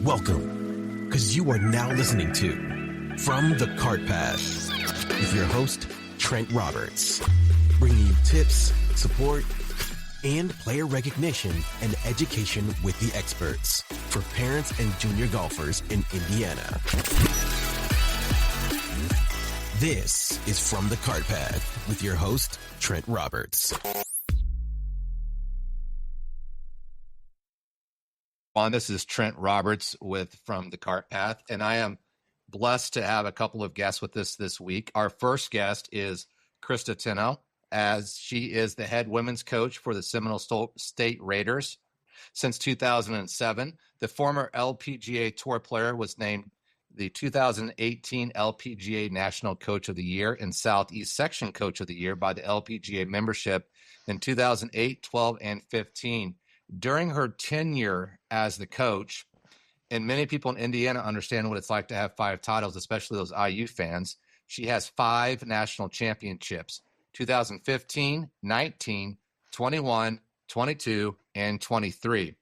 Welcome, because you are now listening to From the Cart Path with your host, Trent Roberts, bringing you tips, support, and player recognition and education with the experts for parents and junior golfers in Indiana. This is From the Cart Path with your host, Trent Roberts. This is Trent Roberts with From the Cart Path, and I am blessed to have a couple of guests with us this week. Our first guest is Christa Teno, as she is the head women's coach for the Seminole State Raiders since 2007. The former LPGA Tour player was named the 2018 LPGA National Coach of the Year and Southeast Section Coach of the Year by the LPGA membership in 2008, 12, and 15. During her tenure as the coach, and many people in Indiana understand what it's like to have 5 titles, especially those IU fans, she has 5 national championships, 2015, 19, 21, 22, and 23.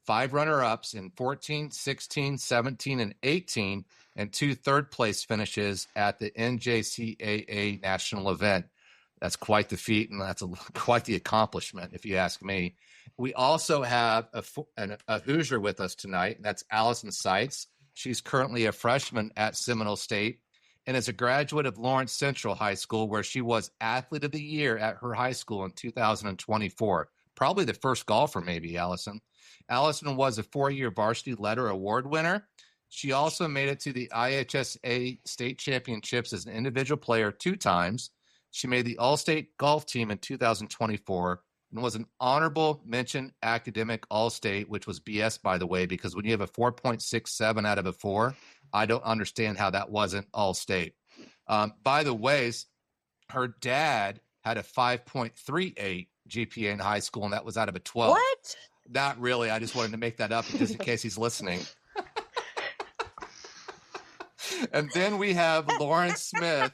5 runner-ups in 14, 16, 17, and 18, and 2 third-place finishes at the NJCAA national event. That's quite the feat, and that's quite the accomplishment, if you ask me. We also have a Hoosier with us tonight, and that's Allison Seitz. She's currently a freshman at Seminole State and is a graduate of Lawrence Central High School, where she was Athlete of the Year at her high school in 2024. Probably the first golfer, maybe, Allison. Allison was a 4-year varsity letter award winner. She also made it to the IHSA state championships as an individual player 2 times. She made the All-State golf team in 2024 and was an honorable mention academic All-State, which was BS, by the way, because when you have a 4.67 out of a 4, I don't understand how that wasn't All-State. By the way, her dad had a 5.38 GPA in high school, and that was out of a 12. What? Not really. I just wanted to make that up just in case he's listening. And then we have Lawrence Smith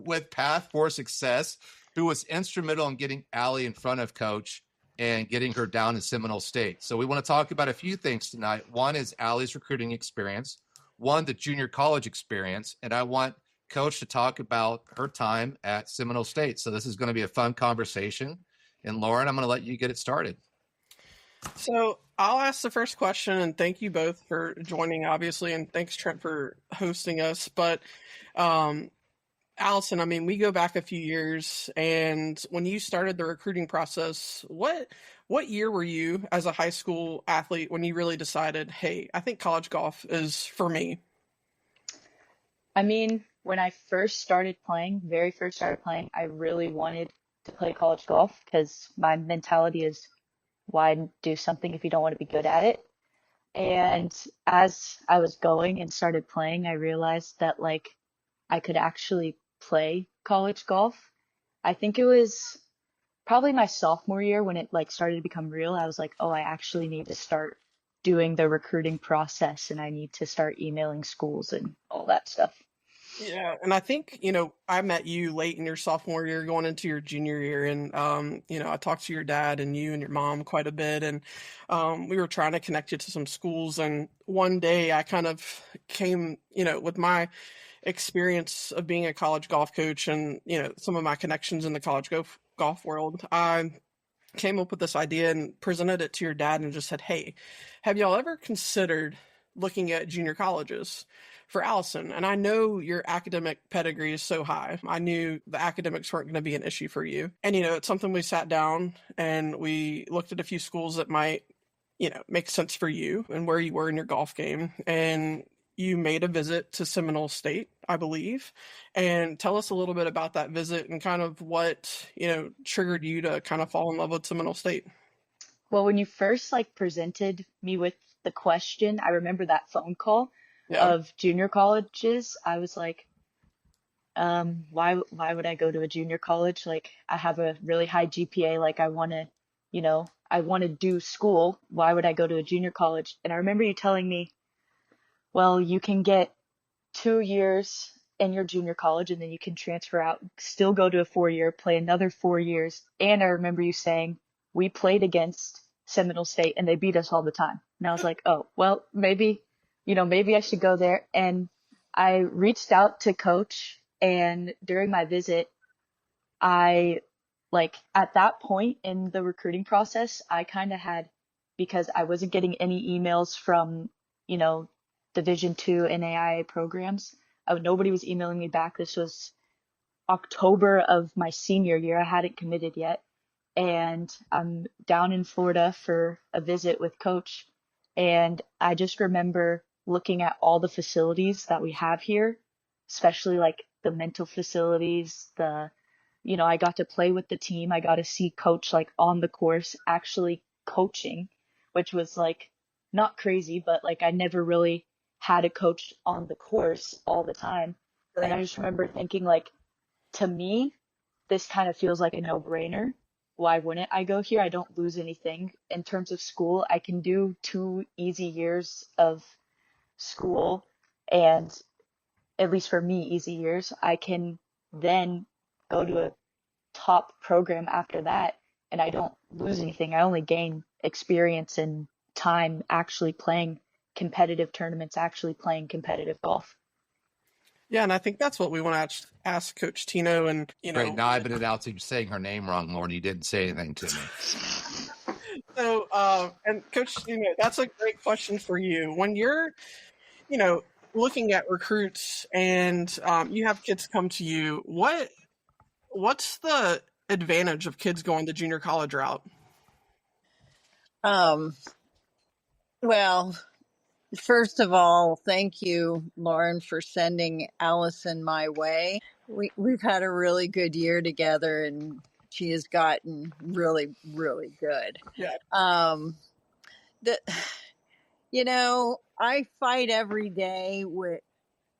with Path for Success, who was instrumental in getting Allie in front of Coach and getting her down to Seminole State. So we want to talk about a few things tonight. One is Allie's recruiting experience. One, the junior college experience. And I want Coach to talk about her time at Seminole State. So this is going to be a fun conversation. And Lauren, I'm going to let you get it started. So I'll ask the first question, and thank you both for joining, obviously, and thanks, Trent, for hosting us. But Allison, I mean, we go back a few years, and when you started the recruiting process, what year were you as a high school athlete when you really decided, hey, I think college golf is for me? I mean, when I very first started playing, I really wanted to play college golf because my mentality is, why do something if you don't want to be good at it? And as I was going and started playing, I realized that I could actually play college golf. I think it was probably my sophomore year when it started to become real. I was like, oh, I actually need to start doing the recruiting process, and I need to start emailing schools and all that stuff. Yeah, and I think, I met you late in your sophomore year going into your junior year, and, I talked to your dad and you and your mom quite a bit, and we were trying to connect you to some schools, and one day I kind of came, with my experience of being a college golf coach and, some of my connections in the college golf world, I came up with this idea and presented it to your dad and just said, hey, have y'all ever considered looking at junior colleges for Allison? And I know your academic pedigree is so high. I knew the academics weren't going to be an issue for you. And, it's something we sat down and we looked at a few schools that might, make sense for you and where you were in your golf game. And you made a visit to Seminole State, I believe. And tell us a little bit about that visit and kind of what, triggered you to kind of fall in love with Seminole State. Well, when you first presented me with the question, I remember that phone call of junior colleges. I was like, why would I go to a junior college? I have a really high GPA. I want to do school. Why would I go to a junior college? And I remember you telling me, well, you can get 2 years in your junior college and then you can transfer out, still go to a 4-year, play another 4 years. And I remember you saying, we played against Seminole State, and they beat us all the time. And I was like, oh, well, maybe, maybe I should go there. And I reached out to coach, and during my visit, I at that point in the recruiting process, I kind of had, because I wasn't getting any emails from, Division II and AIA programs. Nobody was emailing me back. This was October of my senior year. I hadn't committed yet. And I'm down in Florida for a visit with coach. And I just remember looking at all the facilities that we have here, especially like the mental facilities, I got to play with the team. I got to see coach like on the course actually coaching, which was like not crazy, but like I never really had a coach on the course all the time. And I just remember thinking like, to me, this kind of feels like a no-brainer. Why wouldn't I go here? I don't lose anything. In terms of school, I can do 2 easy years of school, and at least for me, easy years. I can then go to a top program after that, and I don't lose anything. I only gain experience and time actually playing competitive tournaments, actually playing competitive golf. Yeah, and I think that's what we want to ask Coach Teno. And Great. Now I've been announcing saying her name wrong, Lauren. You didn't say anything to me. So, and Coach, that's a great question for you. When you're, looking at recruits and you have kids come to you, what's the advantage of kids going the junior college route? Well, first of all, thank you, Lauren, for sending Allison my way. We've had a really good year together, and she has gotten really, really good. Yeah. I fight every day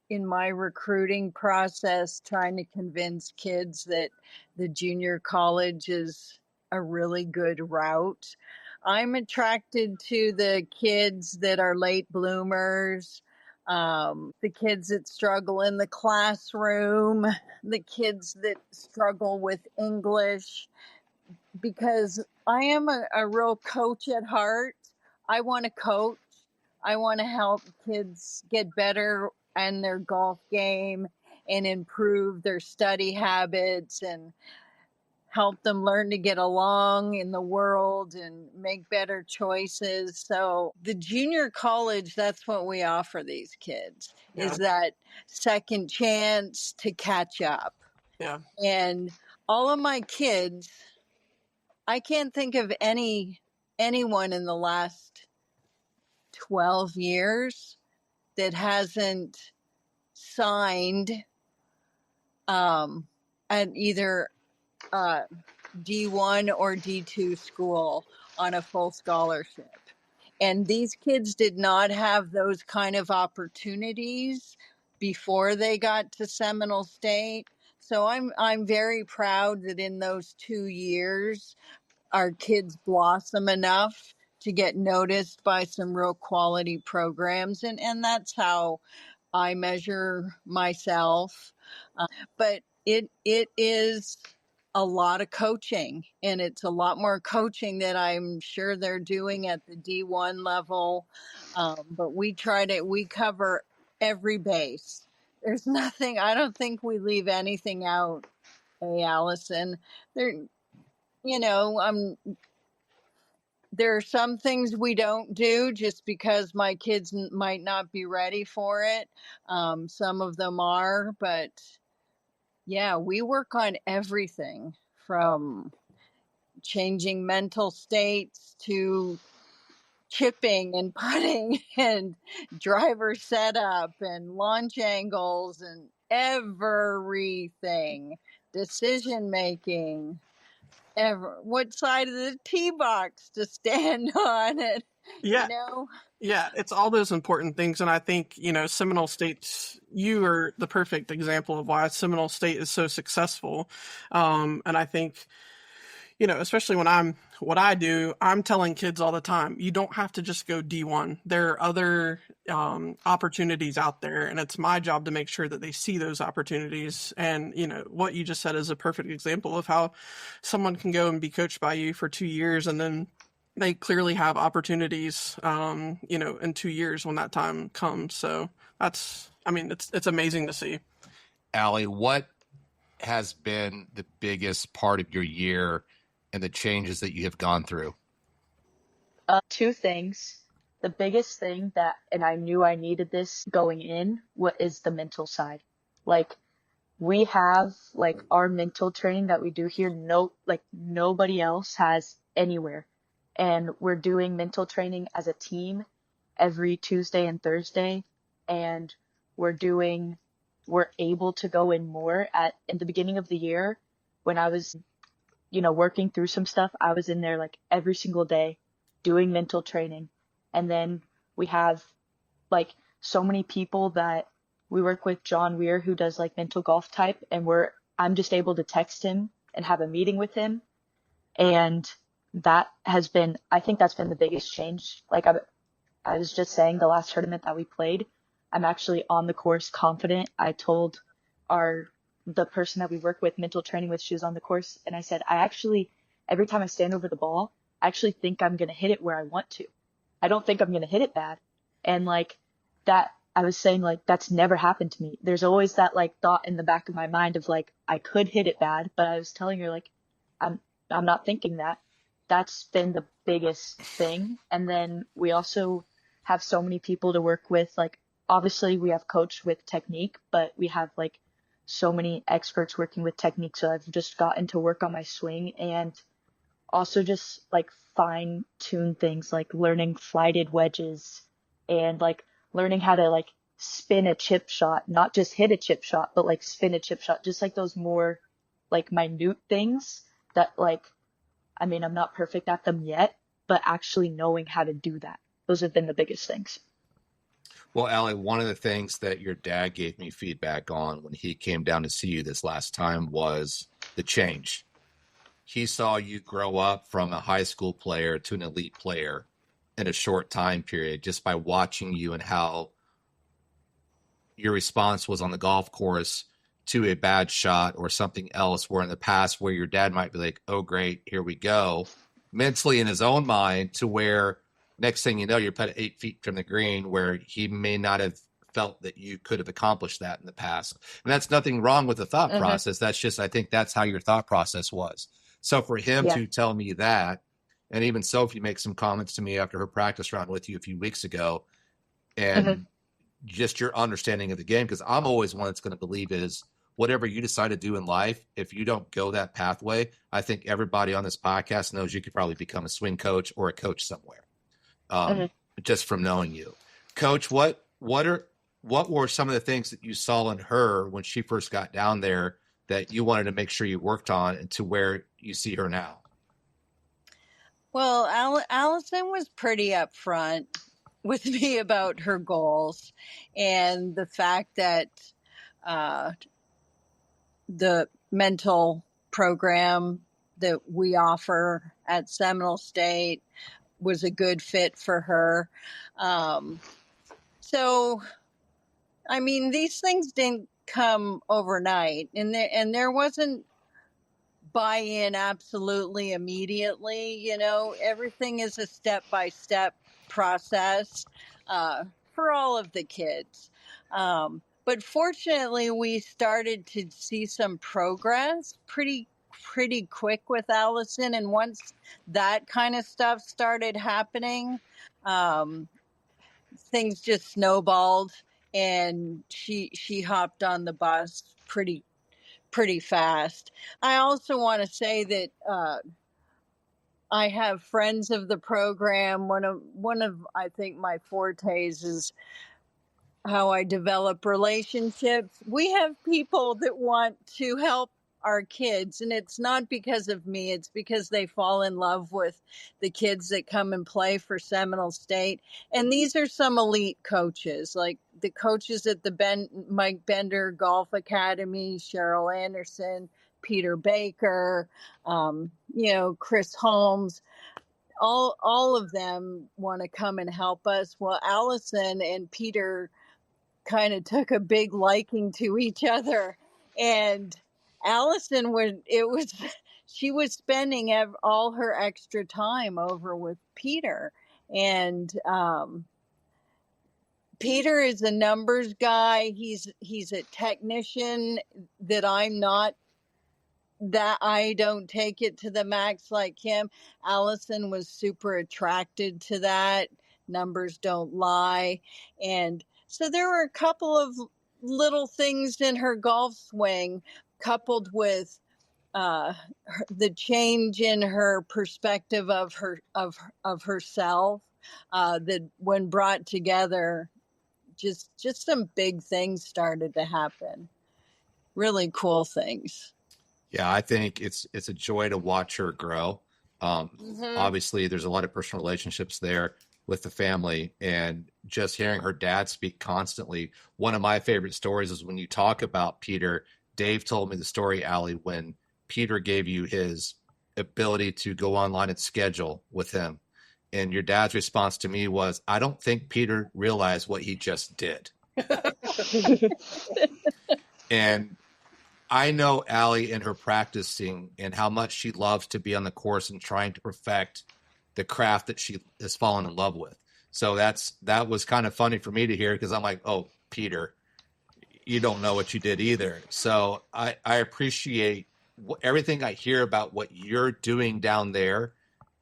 in my recruiting process, trying to convince kids that the junior college is a really good route. I'm attracted to the kids that are late bloomers, the kids that struggle in the classroom, the kids that struggle with English, because I am a real coach at heart. I want to coach. I want to help kids get better in their golf game and improve their study habits and help them learn to get along in the world and make better choices. So the junior college, that's what we offer these kids, is that second chance to catch up. Yeah. And all of my kids, I can't think of anyone in the last 12 years that hasn't signed at either D1 or D2 school on a full scholarship. And these kids did not have those kind of opportunities before they got to Seminole State. So I'm very proud that in those 2 years, our kids blossom enough to get noticed by some real quality programs. And that's how I measure myself. But it is a lot of coaching, and it's a lot more coaching that I'm sure they're doing at the D1 level. But we cover every base. There's nothing, I don't think we leave anything out. Hey, Allison, there are some things we don't do just because my kids might not be ready for it. Some of them are, but yeah, we work on everything from changing mental states to chipping and putting and driver setup and launch angles and everything, decision making, what side of the tee box to stand on it. Yeah. Yeah, it's all those important things. And I think, Seminole State, you are the perfect example of why Seminole State is so successful. And I think, especially what I do, I'm telling kids all the time, you don't have to just go D1. There are other opportunities out there, and it's my job to make sure that they see those opportunities. And, what you just said is a perfect example of how someone can go and be coached by you for 2 years and then they clearly have opportunities, in 2 years when that time comes. So it's amazing to see. Allie, what has been the biggest part of your year and the changes that you have gone through? Two things. The biggest thing and I knew I needed this going in, is the mental side. Like, we have like our mental training that we do here, nobody else has anywhere. And we're doing mental training as a team every Tuesday and Thursday. And we're able to go in more in the beginning of the year when I was, working through some stuff. I was in there like every single day doing mental training. And then we have like so many people that we work with, John Weir, who does like mental golf type, and I'm just able to text him and have a meeting with him. And I think that's been the biggest change. Like I was just saying, the last tournament that we played, I'm actually on the course confident. I told the person that we work with mental training with, she was on the course, and I said, every time I stand over the ball, I actually think I'm going to hit it where I want to. I don't think I'm going to hit it bad. And like that, I was saying, like, that's never happened to me. There's always that like thought in the back of my mind of like, I could hit it bad, but I was telling her like, I'm not thinking that. That's been the biggest thing. And then we also have so many people to work with. Like, obviously we have coach with technique, but we have like so many experts working with technique. So I've just gotten to work on my swing and also just like fine tune things, like learning flighted wedges and like learning how to like spin a chip shot, not just hit a chip shot, but like spin a chip shot, just like those more like minute things that like, I'm not perfect at them yet, but actually knowing how to do that. Those have been the biggest things. Well, Allie, one of the things that your dad gave me feedback on when he came down to see you this last time was the change. He saw you grow up from a high school player to an elite player in a short time period just by watching you and how your response was on the golf course to a bad shot or something else, where in the past where your dad might be like, oh, great, here we go, mentally in his own mind, to where next thing you know, you're put 8 feet from the green where he may not have felt that you could have accomplished that in the past. And that's nothing wrong with the thought process. That's just, I think that's how your thought process was. So for him to tell me that, and even Sophie makes some comments to me after her practice round with you a few weeks ago, and just your understanding of the game, because I'm always one that's going to believe is whatever you decide to do in life, if you don't go that pathway, I think everybody on this podcast knows you could probably become a swing coach or a coach somewhere, just from knowing you. Coach, what were some of the things that you saw in her when she first got down there that you wanted to make sure you worked on, and to where you see her now? Well, Allison was pretty upfront with me about her goals and the fact that the mental program that we offer at Seminole State was a good fit for her. So, these things didn't come overnight, and there wasn't buy-in absolutely immediately. Everything is a step-by-step process for all of the kids. But fortunately, we started to see some progress pretty quick with Allison. And once that kind of stuff started happening, things just snowballed, and she hopped on the bus pretty fast. I also want to say that I have friends of the program. One of I think my fortes is how I develop relationships. We have people that want to help our kids, and it's not because of me, it's because they fall in love with the kids that come and play for Seminole State. And these are some elite coaches, like the coaches at the Mike Bender Golf Academy, Cheryl Anderson, Peter Baker, Chris Holmes. All of them want to come and help us. Well, Allison and Peter kind of took a big liking to each other, and Allison she was spending all her extra time over with Peter. And Peter is a numbers guy. He's a technician that I'm not, that I don't take it to the max like him. Allison was super attracted to that. Numbers don't lie. And so there were a couple of little things in her golf swing, coupled with the change in her perspective of herself, that when brought together, just some big things started to happen. Really cool things. Yeah, I think it's a joy to watch her grow. Obviously, there's a lot of personal relationships there with the family, and just hearing her dad speak constantly. One of my favorite stories is when you talk about Peter. Dave told me the story, Allie, when Peter gave you his ability to go online and schedule with him. And your dad's response to me was, I don't think Peter realized what he just did. And I know Allie in her practicing and how much she loves to be on the course and trying to perfect the craft that she has fallen in love with. So that was kind of funny for me to hear, because I'm like, oh, Peter, you don't know what you did either. So I appreciate everything I hear about what you're doing down there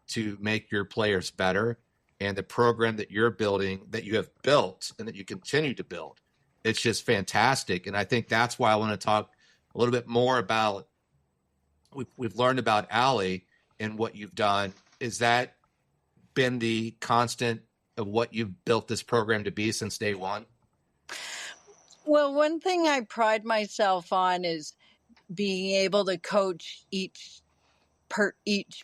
to make your players better, and the program that you're building, that you have built and that you continue to build. It's just fantastic. And I think that's why I want to talk a little bit more about, we've learned about Allie and what you've done. Is that been the constant of what you've built this program to be since day one? Well, one thing I pride myself on is being able to coach each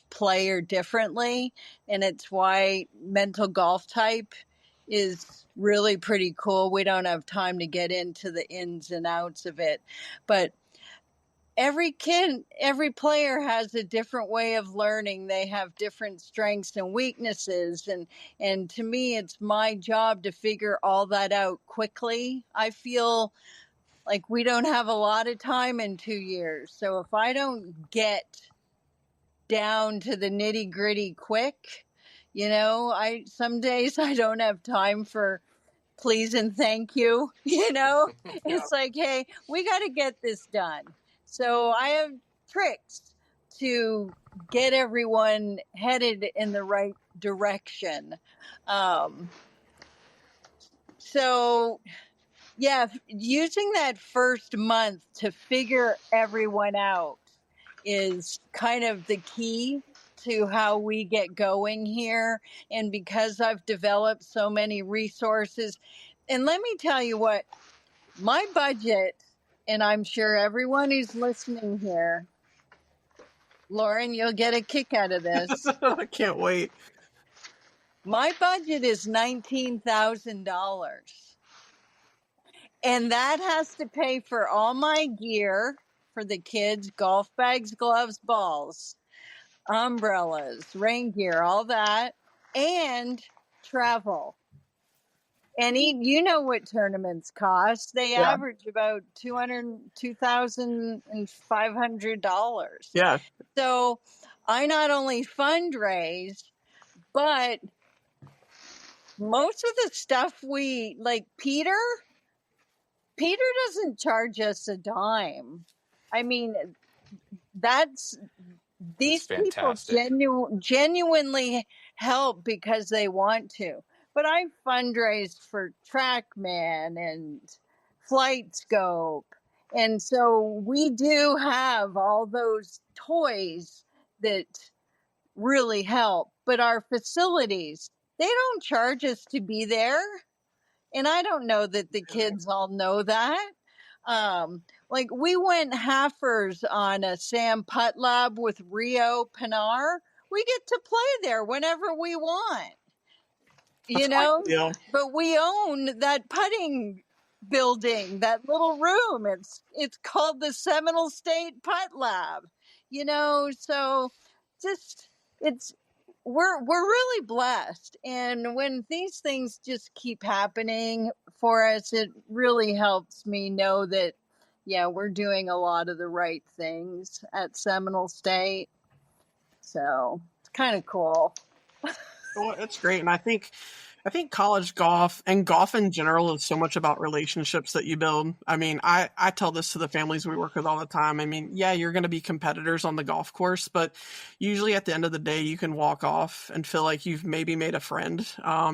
player differently. And it's why mental golf type is really pretty cool. We don't have time to get into the ins and outs of it, but every player has a different way of learning. They have different strengths and weaknesses. And to me, it's my job to figure all that out quickly. I feel like we don't have a lot of time in 2 years. So if I don't get down to the nitty gritty quick, some days I don't have time for please and thank you. It's like, hey, we got to get this done. So I have tricks to get everyone headed in the right direction. So yeah, using that first month to figure everyone out is kind of the key to how we get going here. And because I've developed so many resources, and let me tell you what, my budget, and I'm sure everyone who's listening here, Lauren, you'll get a kick out of this. I can't wait. My budget is $19,000. And that has to pay for all my gear for the kids, golf bags, gloves, balls, umbrellas, rain gear, all that, and travel. And you know what tournaments cost. They average about $2,500. Yeah. So I not only fundraise, but most of the stuff Peter doesn't charge us a dime. I mean, these people genuinely help because they want to. But I fundraised for TrackMan and FlightScope. And so we do have all those toys that really help. But our facilities, they don't charge us to be there. And I don't know that the kids all know that. We went halfers on a Sam Putt Lab with Rio Pinar. We get to play there whenever we want, but we own that putting building, that little room. It's called the Seminole State Putt Lab, so we're really blessed. And when these things just keep happening for us, it really helps me know that, yeah, we're doing a lot of the right things at Seminole State. So it's kind of cool. Well, it's great, and I think college golf and golf in general is so much about relationships that you build. I mean, I tell this to the families we work with all the time. I mean, yeah, you're going to be competitors on the golf course, but usually at the end of the day, you can walk off and feel like you've maybe made a friend,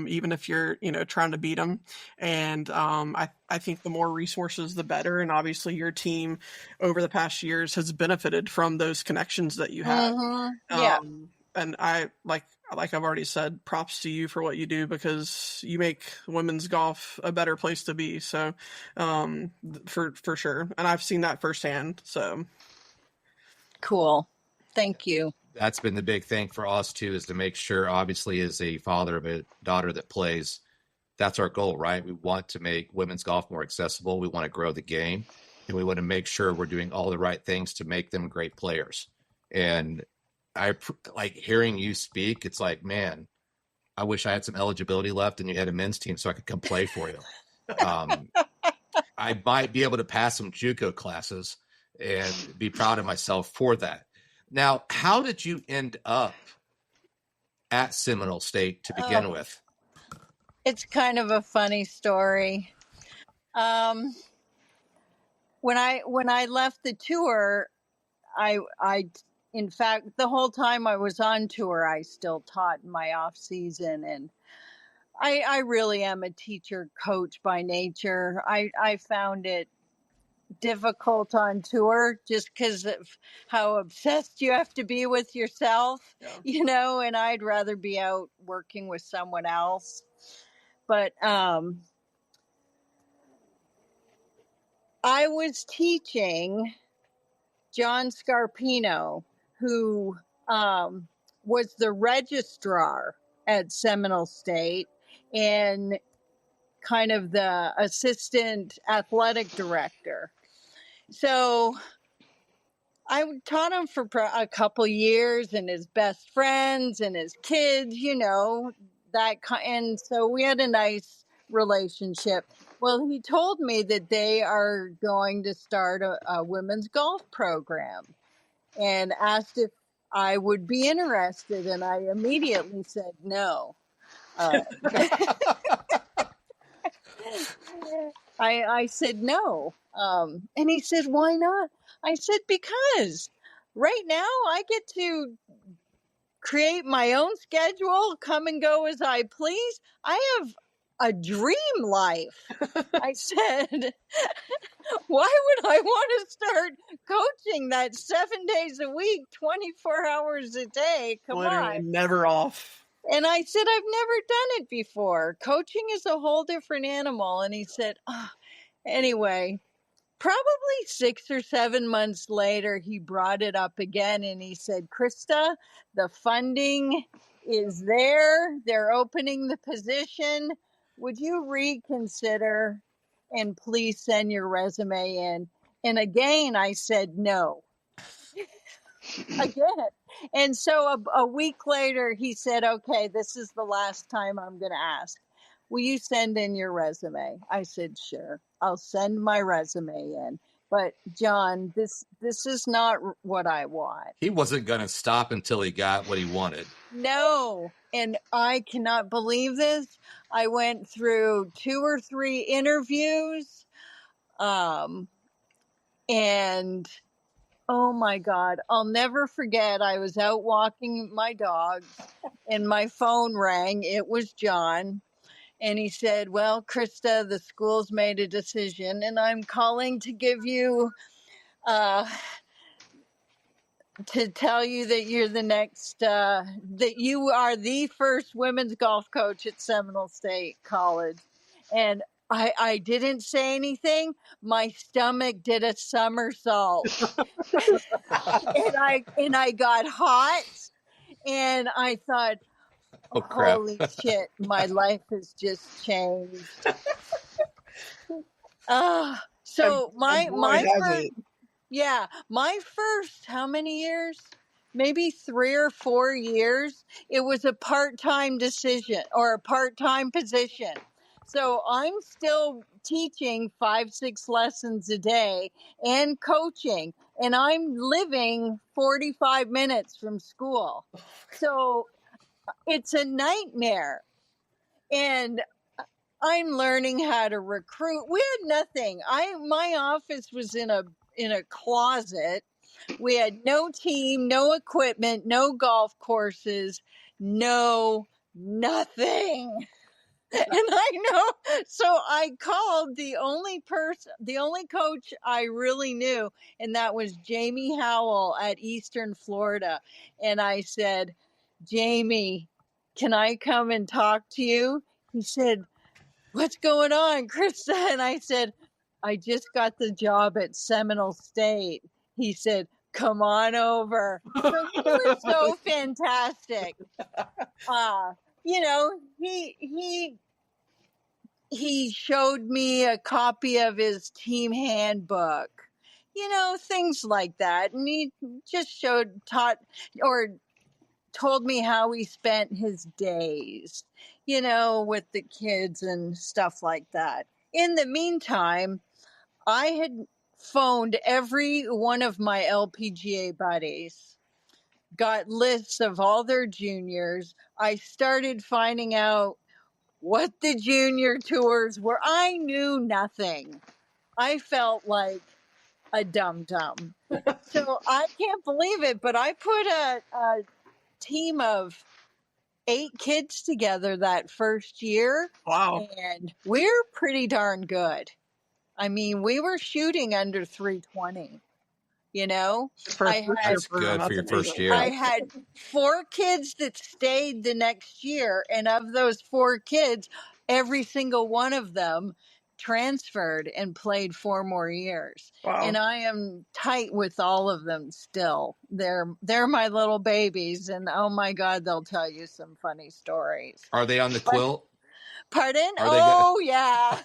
even if you're, trying to beat them. And I think the more resources, the better. And obviously, your team over the past years has benefited from those connections that you had. Yeah. And I like I've already said, props to you for what you do, because you make women's golf a better place to be. So, for sure. And I've seen that firsthand. So Cool. Thank you. That's been the big thing for us too, is to make sure, obviously, as a father of a daughter that plays, that's our goal, right? We want to make women's golf more accessible. We want to grow the game, and we want to make sure we're doing all the right things to make them great players. And I like hearing you speak. It's like, man, I wish I had some eligibility left and you had a men's team so I could come play for you. I might be able to pass some JUCO classes and be proud of myself for that. Now, how did you end up at Seminole State to begin with? It's kind of a funny story. When I left the tour, I in fact, the whole time I was on tour, I still taught in my off season, and I really am a teacher coach by nature. I found it difficult on tour just because of how obsessed you have to be with yourself, and I'd rather be out working with someone else. But I was teaching John Scarpino, who was the registrar at Seminole State and kind of the assistant athletic director. So I taught him for a couple years, and his best friends and his kids, and so we had a nice relationship. Well, he told me that they are going to start a women's golf program and asked if I would be interested, and I immediately said no. I said no. And he said, why not? I said, because right now I get to create my own schedule, come and go as I please. I have a dream life. I said, why would I want to start coaching that 7 days a week, 24 hours a day? Come literally on. never off. And I said, I've never done it before. Coaching is a whole different animal. And he said, anyway, probably 6 or 7 months later, he brought it up again. And he said, Christa, the funding is there. They're opening the position. Would you reconsider and please send your resume in? And again, I said no. Again. And so a week later, he said, okay, this is the last time I'm going to ask. Will you send in your resume? I said, sure, I'll send my resume in. But John, this is not what I want. He wasn't going to stop until he got what he wanted. No. And I cannot believe this. I went through 2 or 3 interviews. And oh my God, I'll never forget. I was out walking my dogs and my phone rang. It was John. And he said, well, Christa, the school's made a decision and I'm calling to give you, to tell you that you're the next, that you are the first women's golf coach at Seminole State College. And I didn't say anything. My stomach did a somersault. and I got hot. And I thought, Oh, crap. holy shit, my life has just changed. So my first, how many years? Maybe 3 or 4 years. It was a part-time decision or a part-time position. So I'm still teaching 5-6 lessons a day and coaching, and I'm living 45 minutes from school. So it's a nightmare. And I'm learning how to recruit. We had nothing. My office was in a closet. We had no team, no equipment, no golf courses, no nothing. And I know, so I called the only coach I really knew, and that was Jamie Howell at Eastern Florida. And I said, Jamie, can I come and talk to you? He said, what's going on, Christa? And I said, I just got the job at Seminole State. He said, come on over. So he was so fantastic. You know, he showed me a copy of his team handbook, you know, things like that. And he just told me how he spent his days, you know, with the kids and stuff like that. In the meantime, I had phoned every one of my LPGA buddies, got lists of all their juniors. I started finding out what the junior tours were. I knew nothing. I felt like a dum-dum. So I can't believe it, but I put a team of 8 kids together that first year. Wow. And we're pretty darn good. I mean, we were shooting under 320. You know, First year That's good for your first year. I had 4 kids that stayed the next year, and of those 4 kids, every single one of them transferred and played 4 more years. Wow. And I am tight with all of them still. They're my little babies, and oh my God, they'll tell you some funny stories. Are they on the quilt? Pardon? Are they Oh, yeah.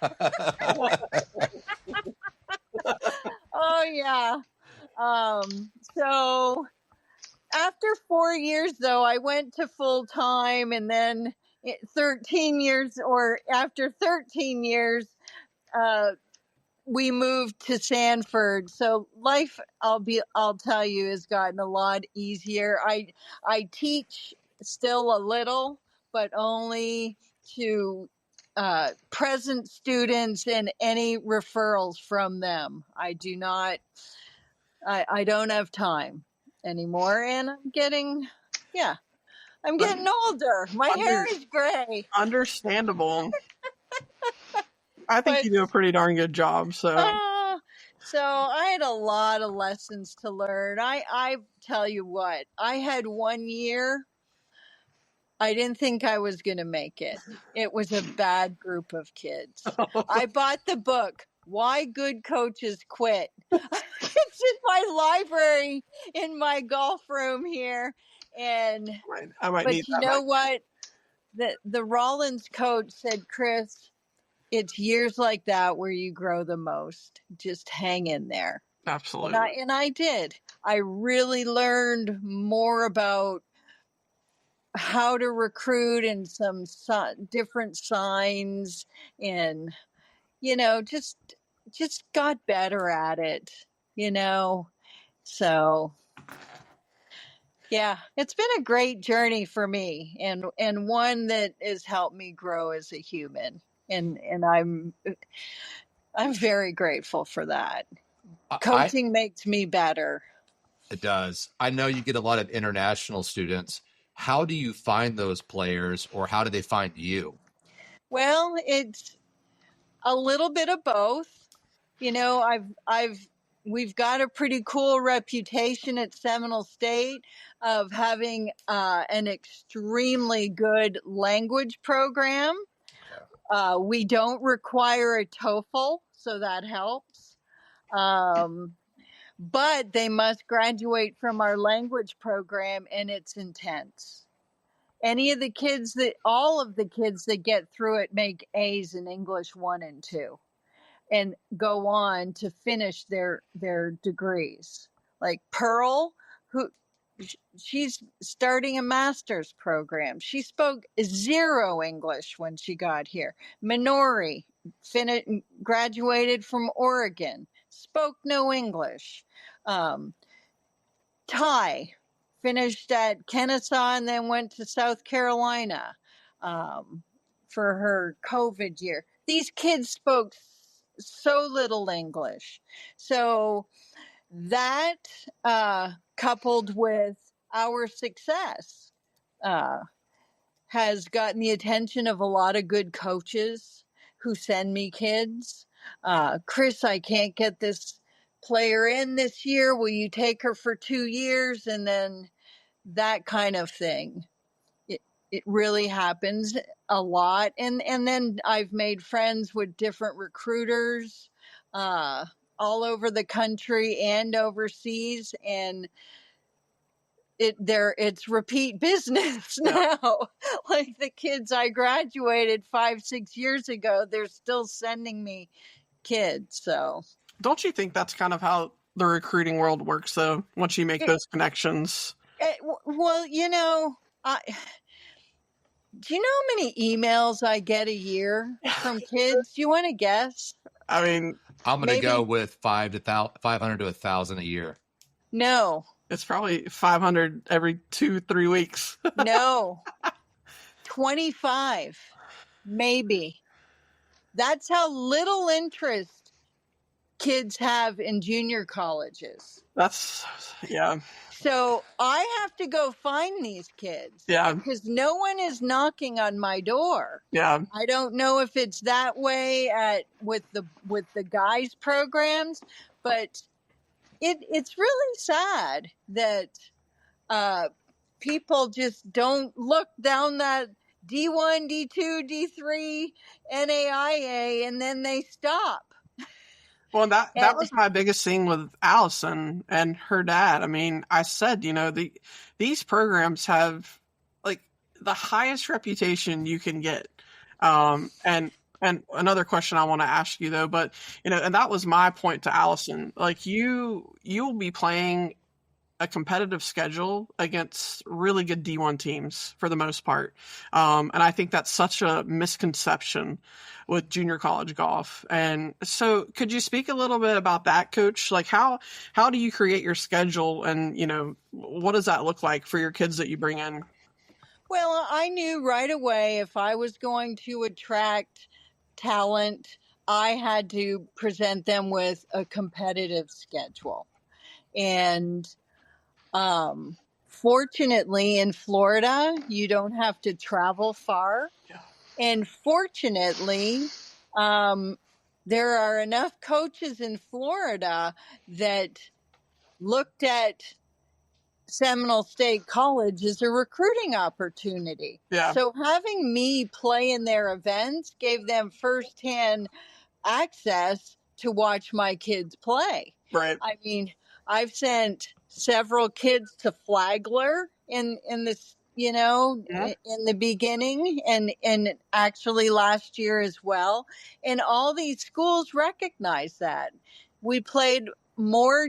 Oh, yeah. So after 4 years, though, I went to full time, and then 13 years, or after 13 years, we moved to Sanford. So life, I'll tell you, has gotten a lot easier. I teach still a little, but only to present students and any referrals from them. I don't have time anymore, and I'm getting older. My hair is gray. Understandable. I think you do a pretty darn good job. So I had a lot of lessons to learn. I tell you what, I had 1 year, I didn't think I was going to make it. It was a bad group of kids. I bought the book, Why Good Coaches Quit. It's in my library in my golf room here. And I might but need you that know back. what? The Rollins coach said, Chris, it's years like that where you grow the most. Just hang in there. Absolutely. And I did. I really learned more about how to recruit and some different signs, and, you know, just got better at it, you know. So yeah, it's been a great journey for me, and one that has helped me grow as a human. And I'm very grateful for that. Coaching makes me better. It does. I know you get a lot of international students. How do you find those players, or how do they find you? Well, it's a little bit of both. You know, we've got a pretty cool reputation at Seminole State of having an extremely good language program. We don't require a TOEFL, so that helps. But they must graduate from our language program, and it's intense. All of the kids that get through it make A's in English 1 and 2 and go on to finish their degrees. Like Pearl, she's starting a master's program. She spoke zero English when she got here. Minori graduated from Oregon, spoke no English. Ty finished at Kennesaw and then went to South Carolina for her COVID year. These kids spoke so little English. So that coupled with our success has gotten the attention of a lot of good coaches who send me kids. Chris, I can't get this player in this year. Will you take her for 2 years? And then that kind of thing. It really happens a lot. And then I've made friends with different recruiters all over the country and overseas. And it's repeat business now. Like the kids I graduated 5-6 years ago, they're still sending me kids. So don't you think that's kind of how the recruiting world works, though? Once you make those connections. Well, do you know how many emails I get a year from kids? Do you want to guess? I mean, I'm going to go with 500 to 1,000 a year. No. It's probably 500 every 2-3 weeks. No. 25, maybe. That's how little interest kids have in junior colleges. Yeah. So I have to go find these kids. Yeah. Because no one is knocking on my door. Yeah. I don't know if it's that way with the guys programs, but it's really sad that people just don't look down that D1, D2, D3, NAIA, and then they stop. Well, that was my biggest thing with Allison and her dad. I mean, I said, these programs have like the highest reputation you can get. And another question I want to ask you though, but and that was my point to Allison. Like you'll be playing a competitive schedule against really good D1 teams for the most part. And I think that's such a misconception with junior college golf. And so could you speak a little bit about that, Coach? Like how do you create your schedule and, what does that look like for your kids that you bring in? Well, I knew right away if I was going to attract talent, I had to present them with a competitive schedule. And fortunately, in Florida, you don't have to travel far. Yeah. And fortunately, there are enough coaches in Florida that looked at Seminole State College as a recruiting opportunity. Yeah. So having me play in their events gave them firsthand access to watch my kids play. Right. I mean, I've sent several kids to Flagler in this, in the beginning and actually last year as well. And all these schools recognize that. We played more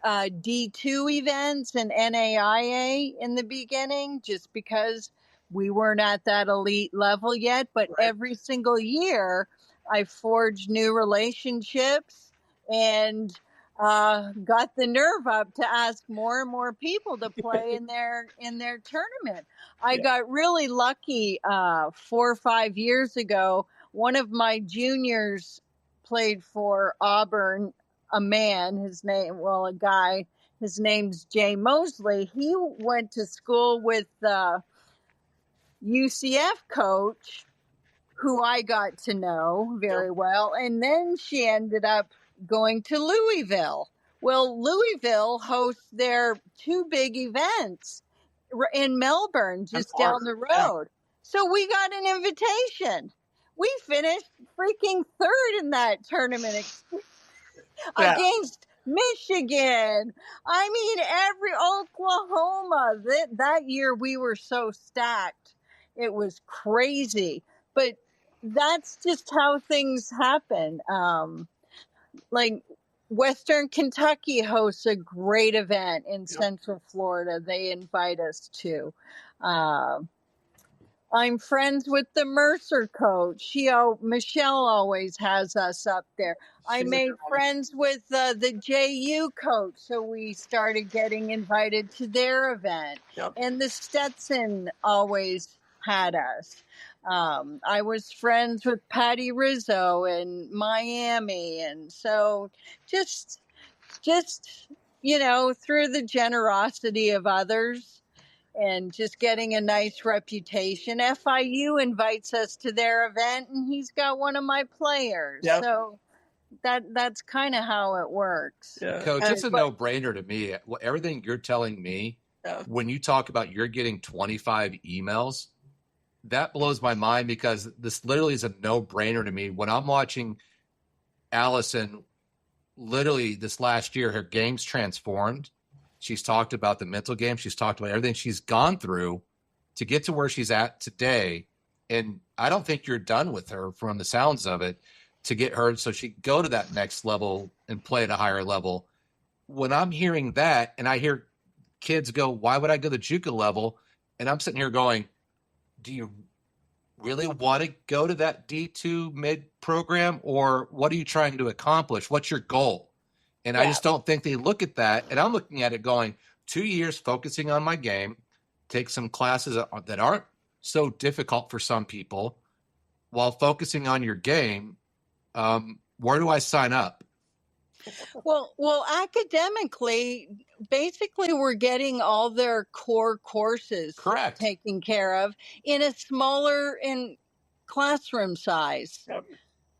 D2 events and NAIA in the beginning just because we weren't at that elite level yet. But every single year I forged new relationships and got the nerve up to ask more and more people to play in their tournament. I got really lucky 4 or 5 years ago. One of my juniors played for Auburn, a guy, his name's Jay Mosley. He went to school with the UCF coach who I got to know very well. And then she ended up going to Louisville. Well, Louisville hosts their 2 big events in Melbourne, just down the road. Yeah. So we got an invitation. We finished freaking 3rd in that tournament against Michigan. I mean, every Oklahoma. That year we were so stacked. It was crazy. But that's just how things happen. Like Western Kentucky hosts a great event in Central Florida. They invite us to. Uh, I'm friends with the Mercer coach. Michelle always has us up there. I made friends with the JU coach, so we started getting invited to their event. Yep. And the Stetson always had us. I was friends with Patty Rizzo in Miami, and so just through the generosity of others and just getting a nice reputation. FIU invites us to their event, and he's got one of my players. Yep. So that's kind of how it works. Yeah. Coach, And- it's a no-brainer to me. Everything you're telling me, Yeah. when you talk about you're getting 25 emails, that blows my mind, because this literally is a no-brainer to me. When I'm watching Allison, literally this last year, her game's transformed. She's talked about the mental game. She's talked about everything she's gone through to get to where she's at today. And I don't think you're done with her, from the sounds of it, to get her so she can go to that next level and play at a higher level. When I'm hearing that, and I hear kids go, why would I go to the JUCO level? And I'm sitting here going, do you really want to go to that D2 mid program, or what are you trying to accomplish? What's your goal? And I just don't think they look at that. And I'm looking at it going, 2 years focusing on my game, take some classes that aren't so difficult for some people while focusing on your game. Where do I sign up? Well, academically, basically, we're getting all their core courses Correct. taken care of in a smaller classroom size. Yep.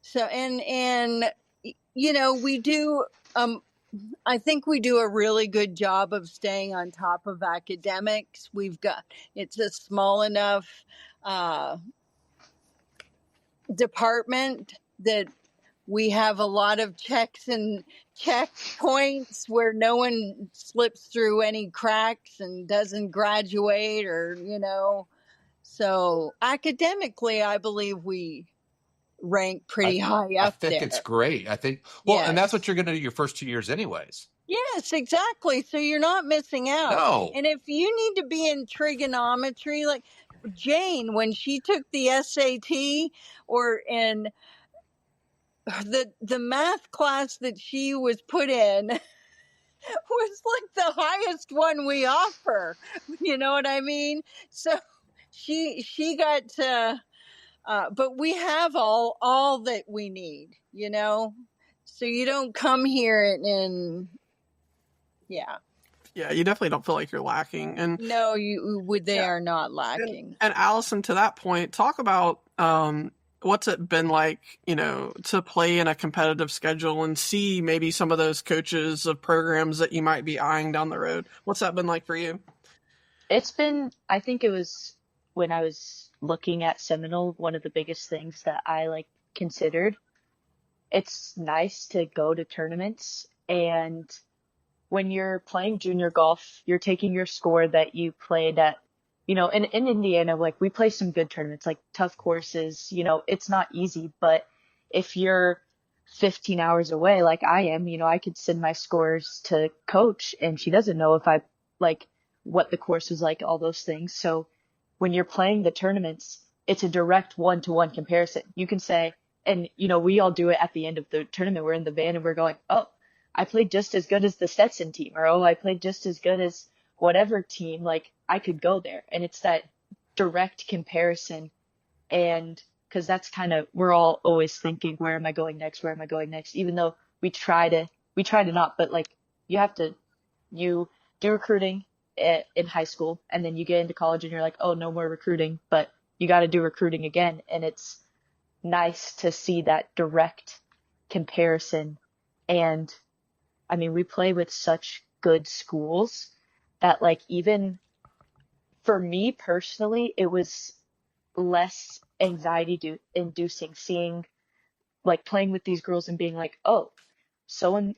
So, and we do. I think we do a really good job of staying on top of academics. It's a small enough department that we have a lot of checks and checkpoints where no one slips through any cracks and doesn't graduate, or so academically, I believe we rank pretty high up I think there. it's great. I think, well, Yes. and that's what you're going to do your first 2 years anyways. Yes, exactly. So you're not missing out. No. And if you need to be in trigonometry, like Jane, when she took the SAT or in the math class that she was put in was like the highest one we offer. You know what I mean? So she got to, but we have all that we need, so you don't come here and yeah. Yeah, you definitely don't feel like you're lacking. And No, they are not lacking. And Allison, to that point, talk about what's it been like, to play in a competitive schedule and see maybe some of those coaches of programs that you might be eyeing down the road. What's that been like for you? I think it was when I was looking at Seminole, one of the biggest things that I considered. It's nice to go to tournaments, and when you're playing junior golf, you're taking your score that you played at, in Indiana, we play some good tournaments, tough courses, it's not easy, but if you're 15 hours away, like I am, I could send my scores to coach and she doesn't know if I what the course was like, all those things. So when you're playing the tournaments, it's a direct one-to-one comparison. You can say, and we all do it at the end of the tournament. We're in the van and we're going, oh, I played just as good as the Stetson team, or, oh, I played just as good as whatever team, I could go there. And it's that direct comparison. And because that's we're all always thinking, where am I going next? Where am I going next? Even though we try to not, but you do recruiting in high school, and then you get into college and you're like, oh, no more recruiting, but you got to do recruiting again. And it's nice to see that direct comparison. And we play with such good schools that even for me personally, it was less anxiety inducing seeing playing with these girls and being like, oh,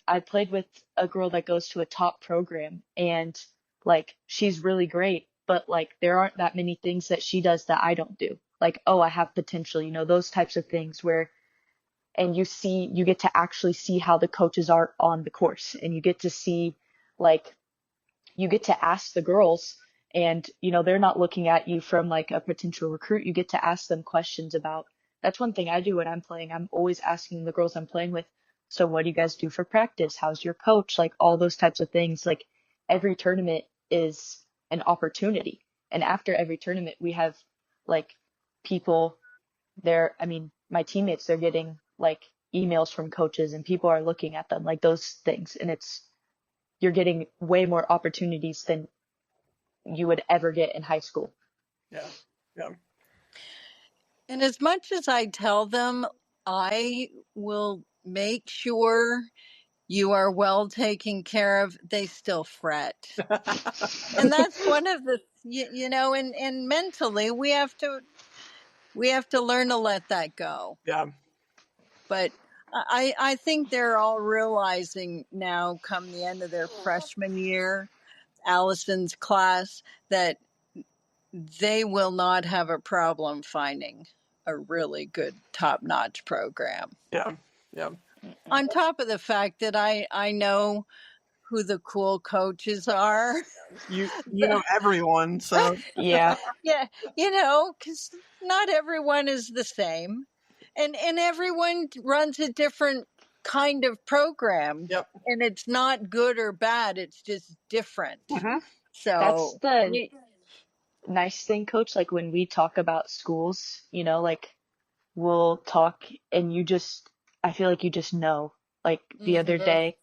I played with a girl that goes to a top program and she's really great, but there aren't that many things that she does that I don't do. Oh, I have potential, those types of things where and you get to actually see how the coaches are on the course, and you get to see, like, you get to ask the girls, and they're not looking at you from like a potential recruit. You get to ask them questions about, that's one thing I do when I'm playing. I'm always asking the girls I'm playing with, so what do you guys do for practice? How's your coach? Like, all those types of things. Like, every tournament is an opportunity. And after every tournament, we have like people there. I mean, my teammates, they're getting like emails from coaches, and people are looking at them, like those things. And you're getting way more opportunities than you would ever get in high school. Yeah. Yeah. And as much as I tell them, I will make sure you are well taken care of, they still fret. And that's one of the, and mentally we have to learn to let that go. Yeah. But I think they're all realizing now, come the end of their freshman year, Allison's class, that they will not have a problem finding a really good top-notch program. Yeah. Yeah. On top of the fact that I know who the cool coaches are. You know everyone, so Yeah. Yeah, because not everyone is the same. And everyone runs a different kind of program. Yep. And it's not good or bad, it's just different. Mhm. So That's the nice thing, Coach. Like, when we talk about schools, like, we'll talk, and I feel like you just know. Like, the other day,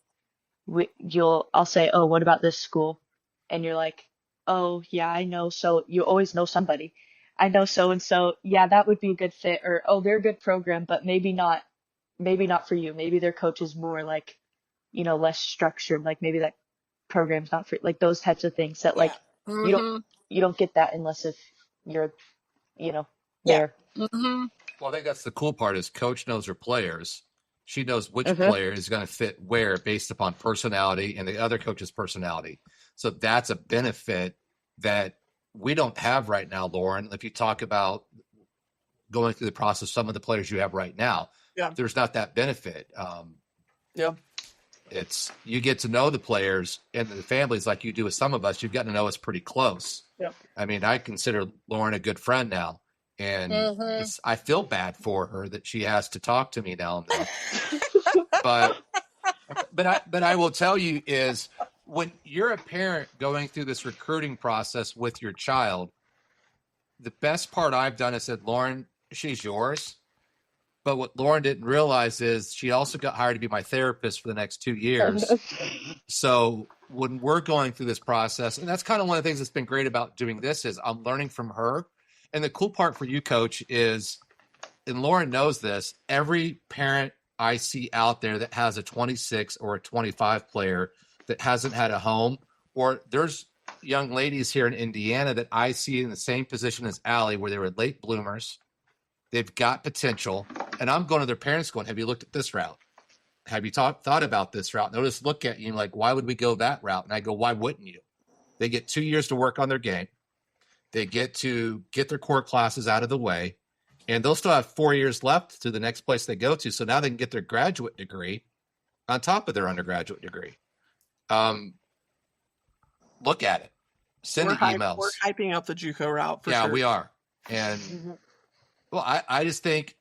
I'll say, oh, what about this school? And you're like, oh, yeah, I know. So you always know somebody. I know so and so. Yeah, that would be a good fit. Or, oh, they're a good program, but maybe not for you. Maybe their coach is more like, less structured. Like, maybe that program's not for, like, those types of things that, like, you don't get that unless if you're, there. Mm-hmm. Well, I think that's the cool part is coach knows her players. She knows which player is going to fit where based upon personality and the other coach's personality. So that's a benefit that we don't have right now, Lauren. If you talk about going through the process, some of the players you have right now, there's not that benefit. It's you get to know the players and the families like you do with some of us. You've gotten to know us pretty close. Yeah. I mean, I consider Lauren a good friend now. And I feel bad for her that she has to talk to me now and then. but I will tell you is when you're a parent going through this recruiting process with your child, the best part I've done is said, Lauren, she's yours. But what Lauren didn't realize is she also got hired to be my therapist for the next 2 years. So when we're going through this process, and that's kind of one of the things that's been great about doing this is I'm learning from her. And the cool part for you, Coach, is, and Lauren knows this, every parent I see out there that has a 26 or a 25 player that hasn't had a home, or there's young ladies here in Indiana that I see in the same position as Allie, where they were late bloomers. They've got potential. And I'm going to their parents going, have you looked at this route? Have you thought about this route? They'll just look at you and like, why would we go that route? And I go, why wouldn't you? They get 2 years to work on their game. They get to get their core classes out of the way, and they'll still have 4 years left to the next place they go to. So now they can get their graduate degree on top of their undergraduate degree. Look at it. Send the emails. We're hyping up the JUCO route for sure. Yeah, we are. And well, I just think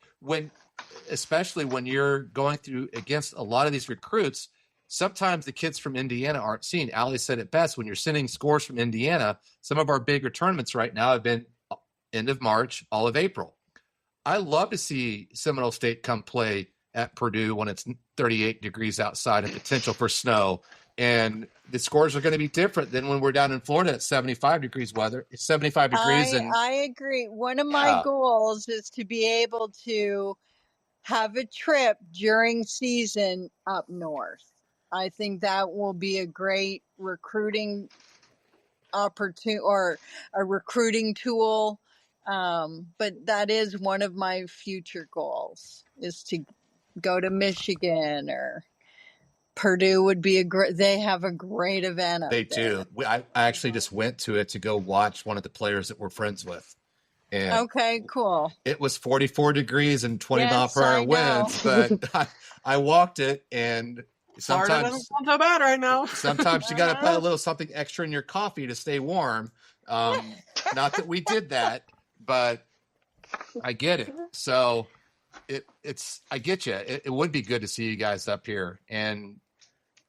especially when you're going through against a lot of these recruits, sometimes the kids from Indiana aren't seen. Allie said it best. When you're sending scores from Indiana, some of our bigger tournaments right now have been end of March, all of April. I love to see Seminole State come play at Purdue when it's 38 degrees outside and potential for snow. And the scores are going to be different than when we're down in Florida at 75 degrees weather. It's 75 degrees. I agree. One of my goals is to be able to have a trip during season up north. I think that will be a great recruiting opportunity or a recruiting tool. But that is one of my future goals, is to go to Michigan, or Purdue would be they have a great event up there. They do. I actually just went to it to go watch one of the players that we're friends with. And Okay, cool. it was 44 degrees and 20 mile Yes, per hour I know. winds, but I walked it, and Florida doesn't sometimes sound so bad right now. sometimes you got to put a little something extra in your coffee to stay warm. Not that we did that, but I get it. So I get you. It would be good to see you guys up here, and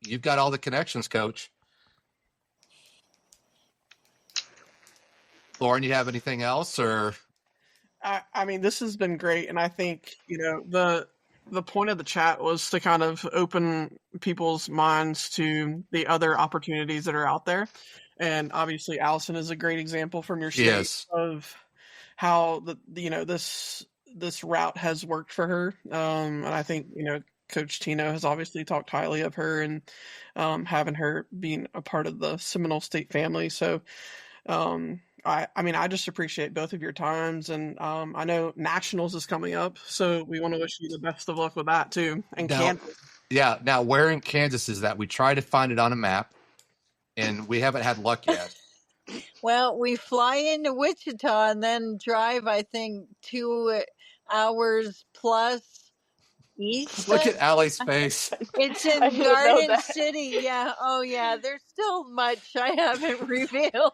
you've got all the connections, Coach. Lauren, you have anything else, or? I mean, this has been great, and I think the point of the chat was to kind of open people's minds to the other opportunities that are out there, and obviously, Allison is a great example from your state of how this route has worked for her, and I think Coach Teno has obviously talked highly of her and having her being a part of the Seminole State family. So. I mean, I just appreciate both of your times, and I know Nationals is coming up, so we want to wish you the best of luck with that too. And Kansas. Yeah. Now, where in Kansas is that? We tried to find it on a map, and we haven't had luck yet. Well, we fly into Wichita and then drive, I think, 2 hours plus east. Look at Allie's face. It's in Garden City. Yeah. Oh, yeah. There's still much I haven't revealed.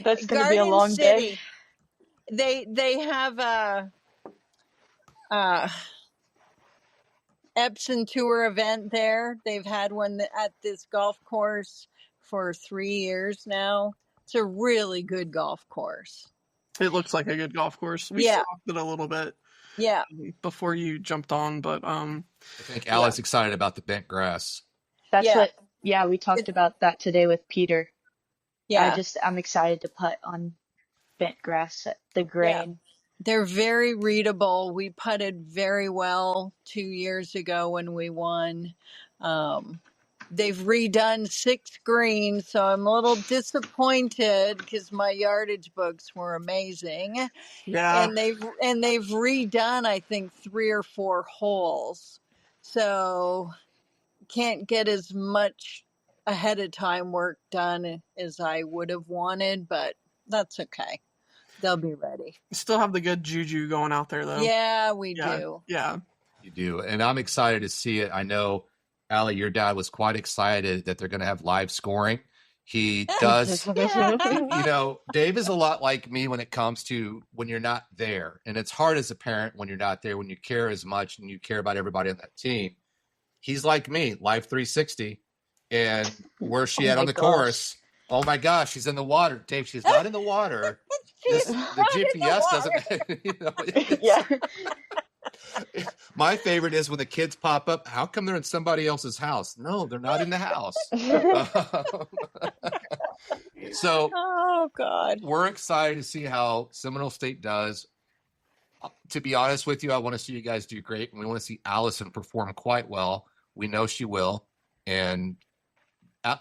That's going to be a long day. They have a Epson Tour event there. They've had one at this golf course for 3 years now. It's a really good golf course. It looks like a good golf course. We talked it a little bit. Yeah. Before you jumped on, but I think Allie's excited about the bent grass. That's we talked about that today with Peter. Yeah. I'm excited to putt on bent grass at the grain. Yeah. They're very readable. We putted very well 2 years ago when we won. They've redone 6 greens, so I'm a little disappointed because my yardage books were amazing. Yeah. And they've redone, I think, 3 or 4 holes. So can't get as much ahead of time work done as I would have wanted, but that's okay. They'll be ready. You still have the good juju going out there, though. Yeah, we do. Yeah. You do. And I'm excited to see it. I know, Allie, your dad was quite excited that they're going to have live scoring. He does. Dave is a lot like me when it comes to when you're not there. And it's hard as a parent when you're not there, when you care as much and you care about everybody on that team. He's like me, live 360. And where's she at on the course? Oh my gosh, she's in the water. Dave, she's not in the water. The GPS doesn't. Yeah. My favorite is when the kids pop up. How come they're in somebody else's house? No, they're not in the house. So, oh God, we're excited to see how Seminole State does. To be honest with you, I want to see you guys do great, and we want to see Allison perform quite well. We know she will, and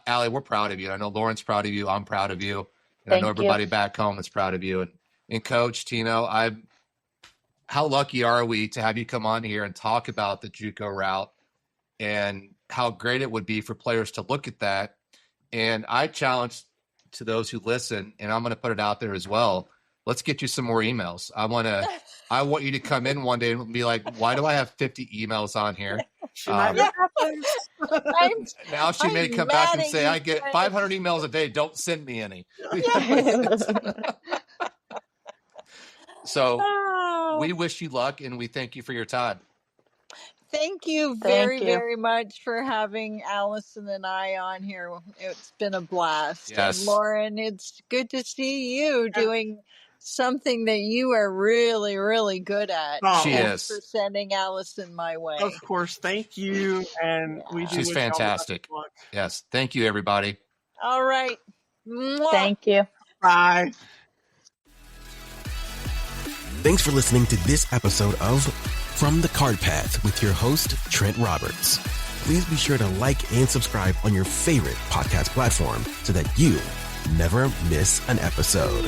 Allie, we're proud of you. I know Lauren's proud of you. I'm proud of you. And I know everybody back home is proud of you. And Coach Teno, how lucky are we to have you come on here and talk about the JUCO route and how great it would be for players to look at that. And I challenge to those who listen, and I'm going to put it out there as well. Let's get you some more emails. I want you to come in one day and be like, why do I have 50 emails on here? Now she may come back and say, I get 500 emails a day. Don't send me any. So we wish you luck, and we thank you for your time. Thank you very much for having Allison and I on here. It's been a blast. Yes. And Lauren, it's good to see you doing something that you are really, really good at. She is. For sending Allison my way. Of course. Thank you. And she's fantastic. Yes. Thank you, everybody. All right. Mwah. Thank you. Bye. Thanks for listening to this episode of From the Cart Path with your host, Trent Roberts. Please be sure to like and subscribe on your favorite podcast platform so that you never miss an episode.